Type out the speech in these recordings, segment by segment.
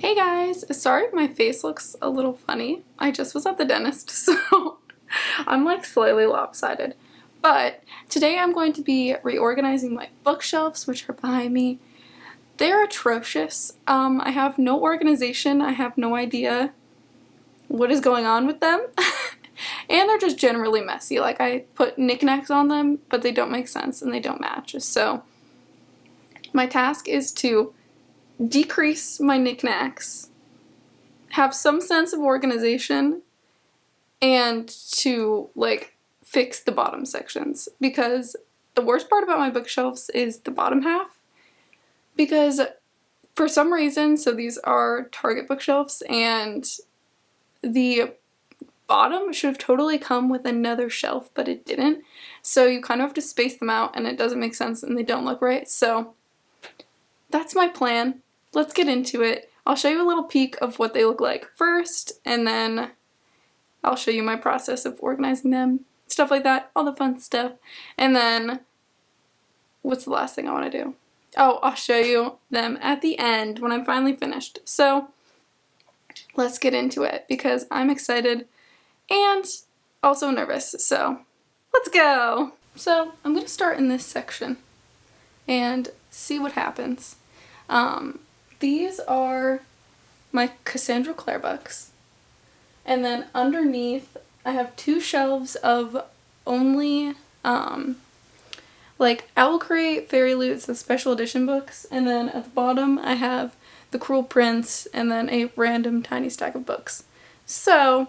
Hey guys, sorry if my face looks a little funny. I just was at the dentist, so I'm like slightly lopsided. But today I'm going to be reorganizing my bookshelves, which are behind me. They're atrocious. I have no organization. I have no idea what is going on with them. And they're just generally messy. Like, I put knickknacks on them, but they don't make sense and they don't match. So my task is to decrease my knickknacks, have some sense of organization, and to like fix the bottom sections, because the worst part about my bookshelves is the bottom half, because for some reason, so these are Target bookshelves, and the bottom should have totally come with another shelf, but it didn't, so you kind of have to space them out and it doesn't make sense and they don't look right. So that's my plan. Let's get into it. I'll show you a little peek of what they look like first, and then I'll show you my process of organizing them, stuff like that, all the fun stuff. And then, what's the last thing I want to do? Oh, I'll show you them at the end when I'm finally finished. So, let's get into it, because I'm excited and also nervous, so let's go! So, I'm going to start in this section and see what happens. These are my Cassandra Clare books, and then underneath I have two shelves of only like Owl Crate, Fairy Loots, and special edition books, and then at the bottom I have The Cruel Prince and then a random tiny stack of books. So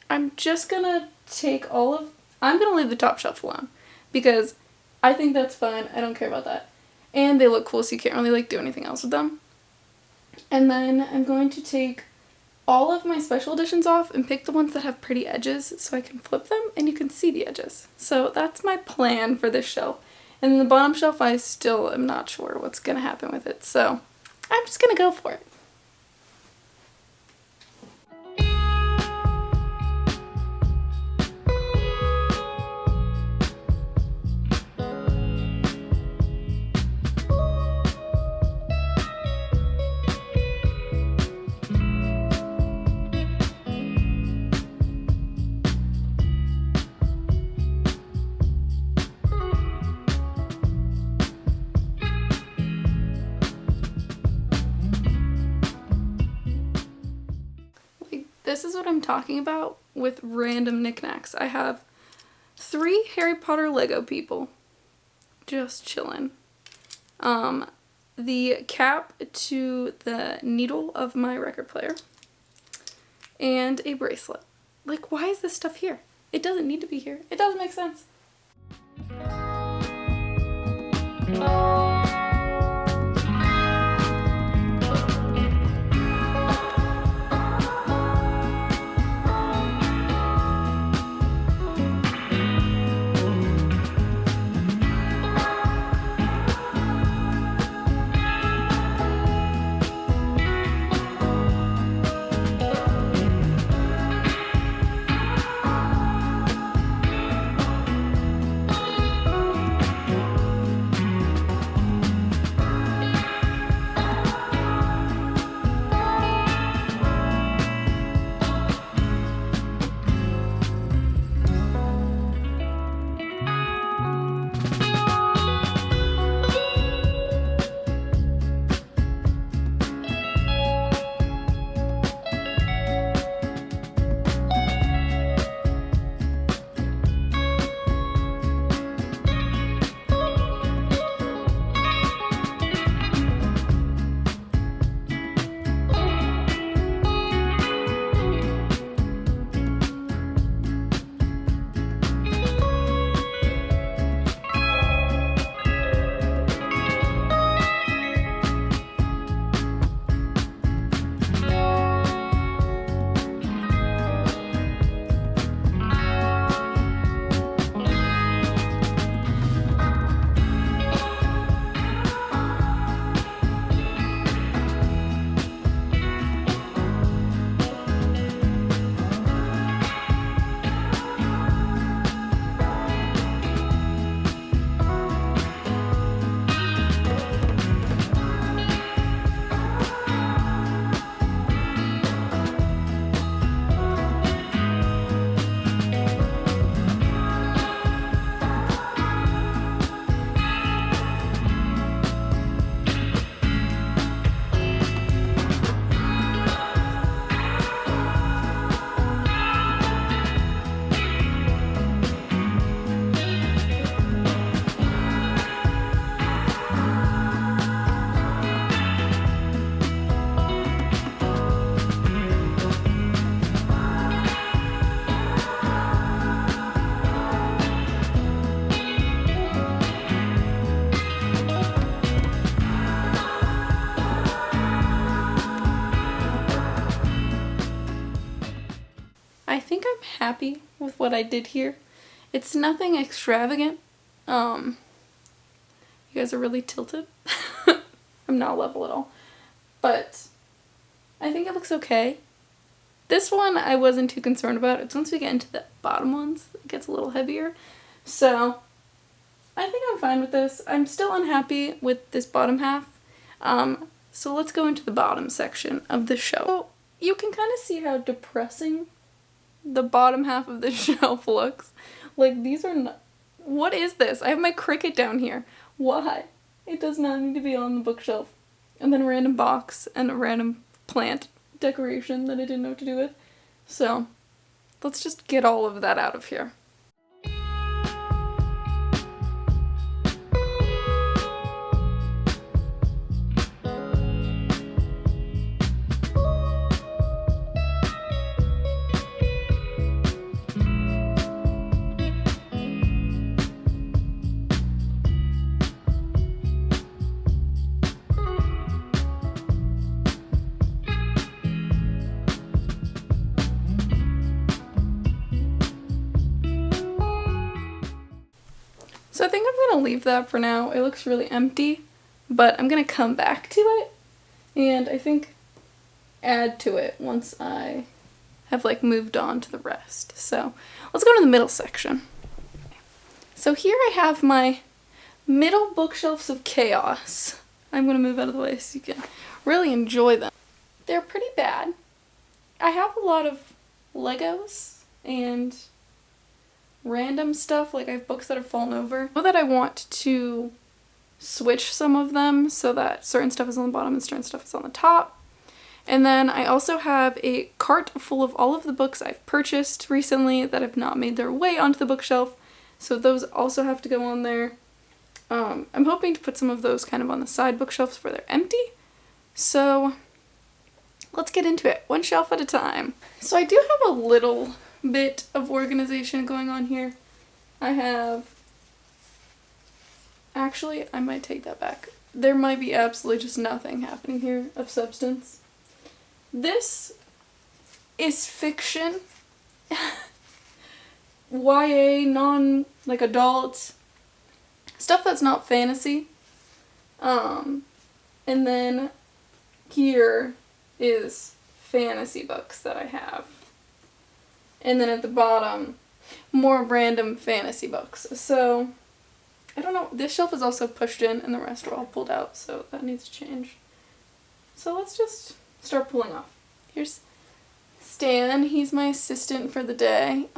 I'm just gonna take I'm gonna leave the top shelf alone because I think that's fine. I don't care about that. And they look cool, so you can't really like do anything else with them. And then I'm going to take all of my special editions off and pick the ones that have pretty edges so I can flip them and you can see the edges. So that's my plan for this shelf. And then the bottom shelf, I still am not sure what's going to happen with it. So I'm just going to go for it. This is what I'm talking about with random knickknacks. I have 3 Harry Potter Lego people just chilling. The cap to the needle of my record player, and a bracelet. Like, why is this stuff here? It doesn't need to be here. It doesn't make sense. happy with what I did here. It's nothing extravagant. You guys are really tilted. I'm not level at all. But I think it looks okay. This one I wasn't too concerned about. It's once we get into the bottom ones, it gets a little heavier. So I think I'm fine with this. I'm still unhappy with this bottom half. So let's go into the bottom section of the shelf. So you can kind of see how depressing the bottom half of the shelf looks. Like, these are not... What is this? I have my Cricut down here. Why? It does not need to be on the bookshelf. And then a random box and a random plant decoration that I didn't know what to do with. So let's just get all of that out of here. So I think I'm going to leave that for now. It looks really empty, but I'm going to come back to it and I think add to it once I have like moved on to the rest. So let's go to the middle section. So here I have my middle bookshelves of chaos. I'm going to move out of the way so you can really enjoy them. They're pretty bad. I have a lot of Legos and random stuff, like I have books that have fallen over. I know that I want to switch some of them so that certain stuff is on the bottom and certain stuff is on the top. And then I also have a cart full of all of the books I've purchased recently that have not made their way onto the bookshelf, so those also have to go on there. I'm hoping to put some of those kind of on the side bookshelves where they're empty. So let's get into it, one shelf at a time. So I do have a little bit of organization going on here. Actually, I might take that back. There might be absolutely just nothing happening here of substance. This is fiction. YA, like adult stuff that's not fantasy. And then here is fantasy books that I have. And then at the bottom, more random fantasy books. So, I don't know. This shelf is also pushed in and the rest are all pulled out, so that needs to change. So let's just start pulling off. Here's Stan. He's my assistant for the day.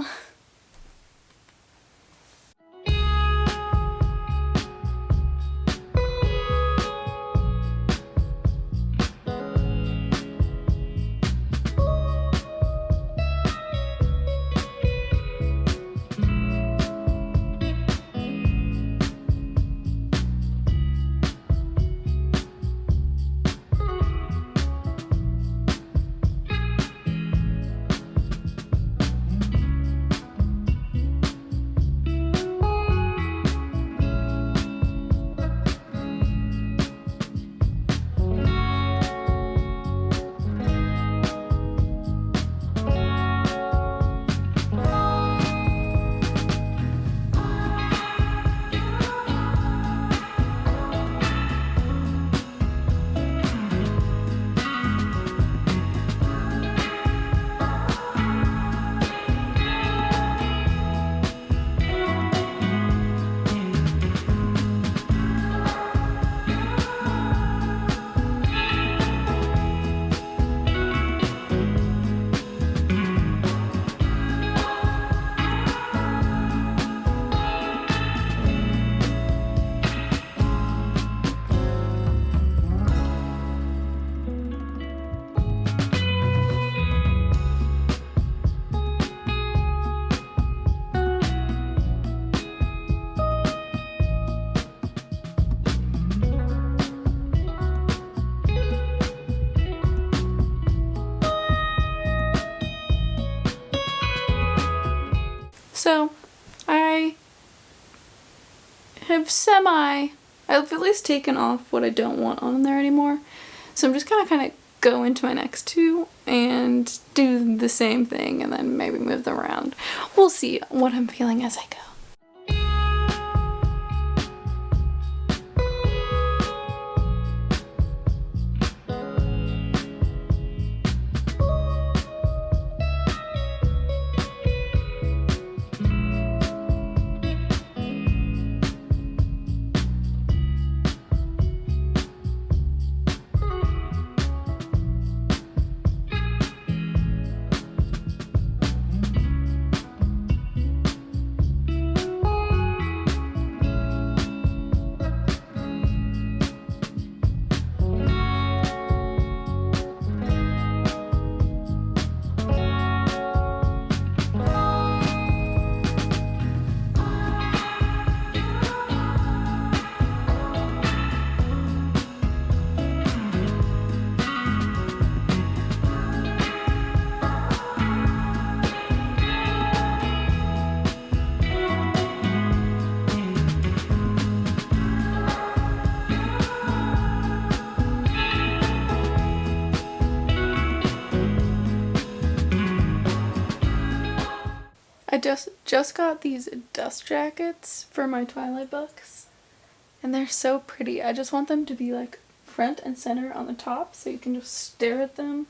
So, I've at least taken off what I don't want on there anymore. So I'm just kind of go into my next two and do the same thing and then maybe move them around. We'll see what I'm feeling as I go. I just got these dust jackets for my Twilight books, and they're so pretty. I just want them to be like front and center on the top so you can just stare at them.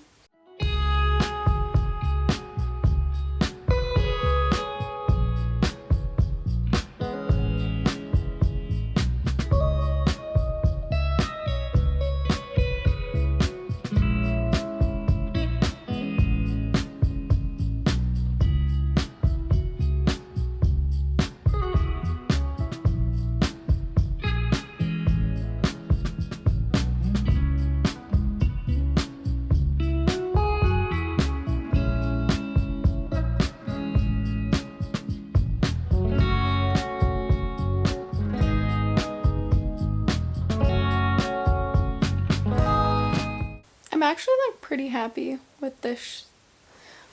I'm actually like pretty happy with this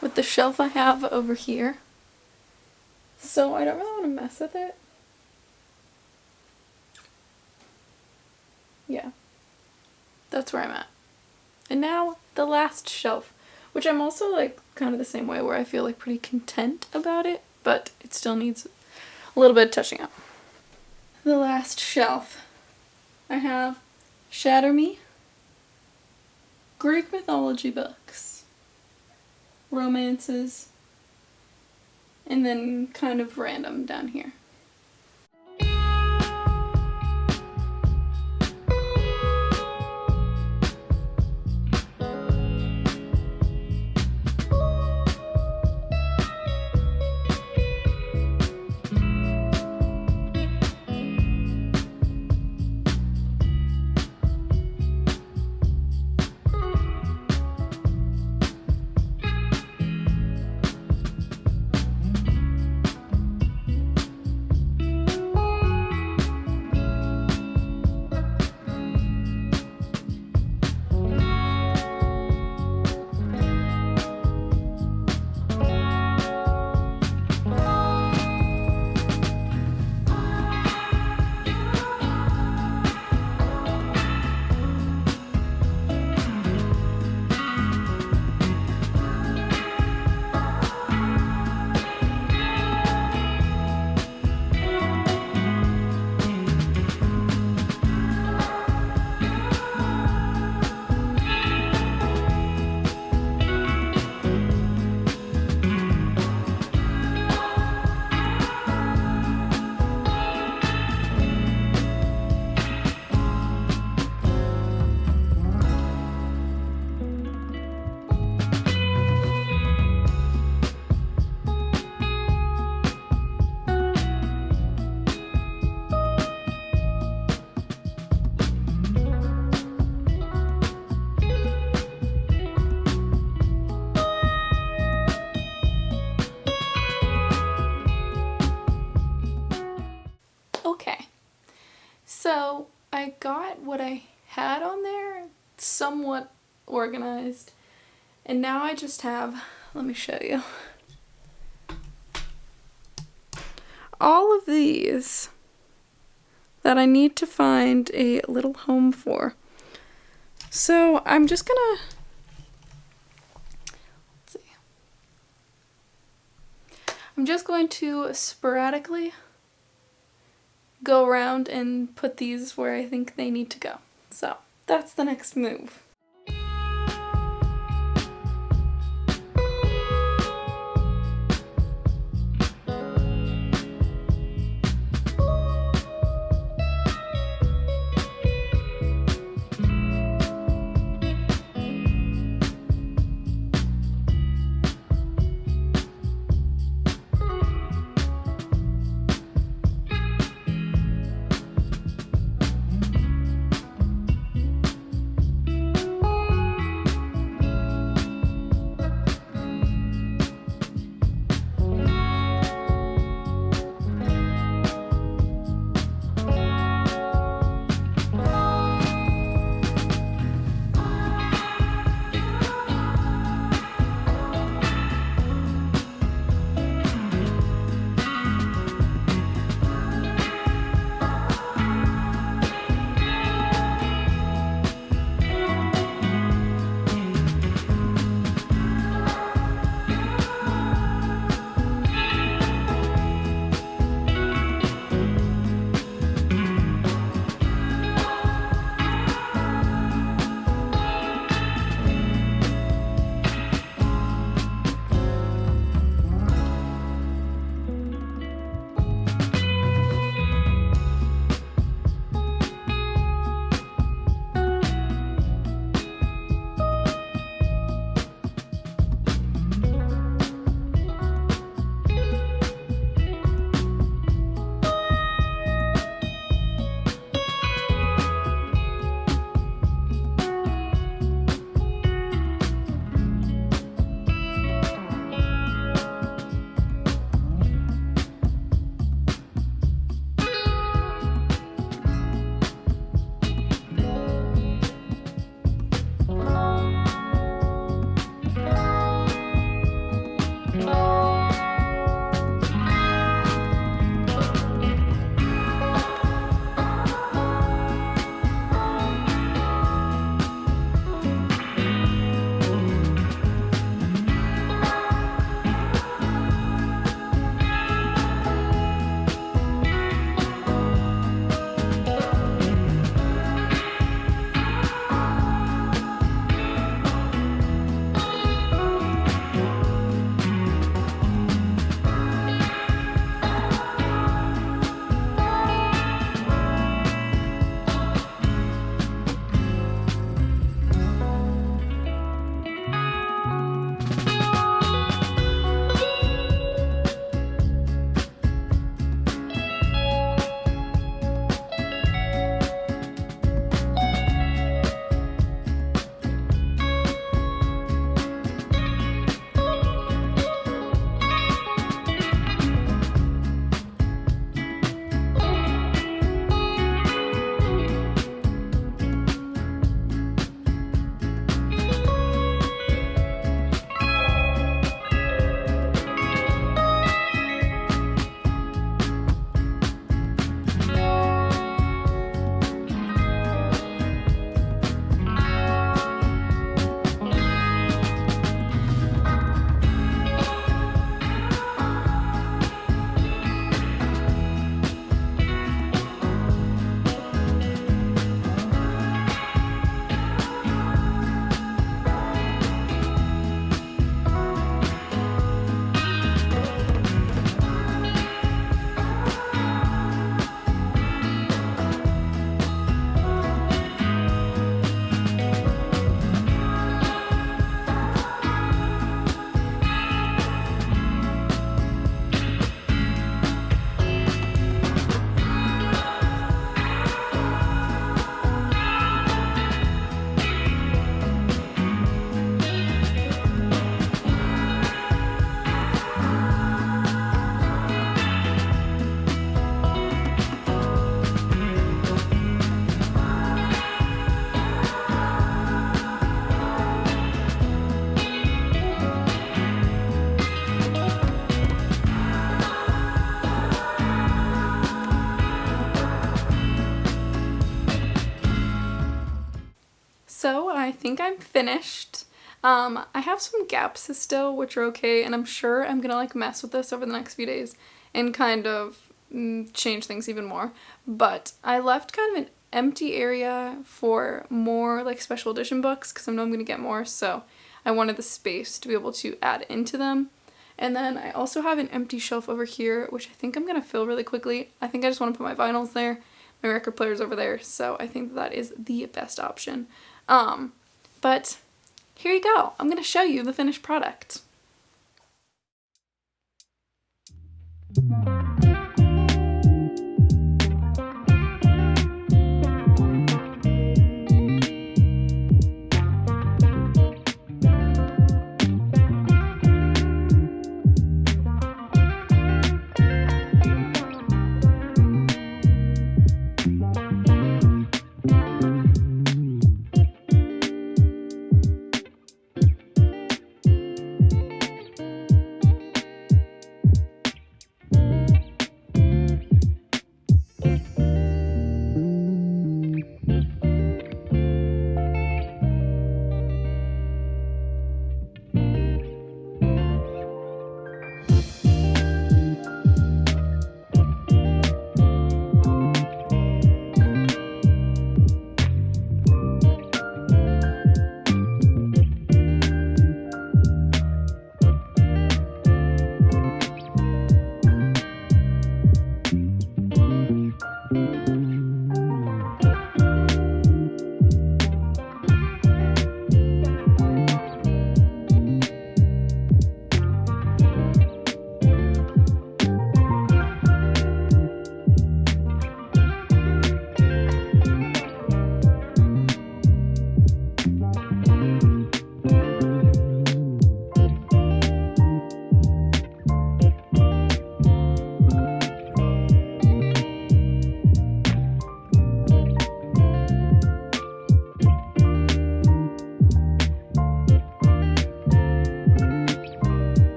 with the shelf I have over here. So I don't really want to mess with it. Yeah. That's where I'm at. And now the last shelf, which I'm also like kind of the same way where I feel like pretty content about it, but it still needs a little bit of touching up. The last shelf. I have Shatter Me, Greek mythology books, romances, and then kind of random down here. Okay, so I got what I had on there somewhat organized, and now I just have, let me show you, all of these that I need to find a little home for. So I'm just gonna I'm just going to sporadically go around and put these where I think they need to go. So that's the next move. So I think I'm finished. I have some gaps still, which are okay, and I'm sure I'm gonna like mess with this over the next few days and kind of change things even more. But I left kind of an empty area for more like special edition books because I know I'm gonna get more, so I wanted the space to be able to add into them. And then I also have an empty shelf over here, which I think I'm gonna fill really quickly. I think I just want to put my vinyls there. My record player's over there, so I think that is the best option. But here you go. I'm gonna show you the finished product.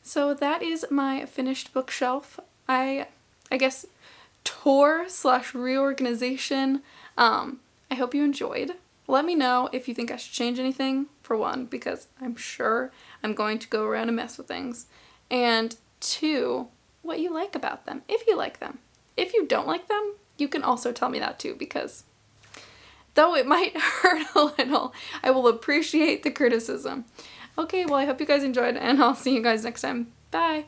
So that is my finished bookshelf. I guess tour slash reorganization. I hope you enjoyed. Let me know if you think I should change anything, for one, because I'm sure I'm going to go around and mess with things. And two, what you like about them, if you like them. If you don't like them, you can also tell me that too, because though it might hurt a little, I will appreciate the criticism. Okay, well, I hope you guys enjoyed, and I'll see you guys next time. Bye!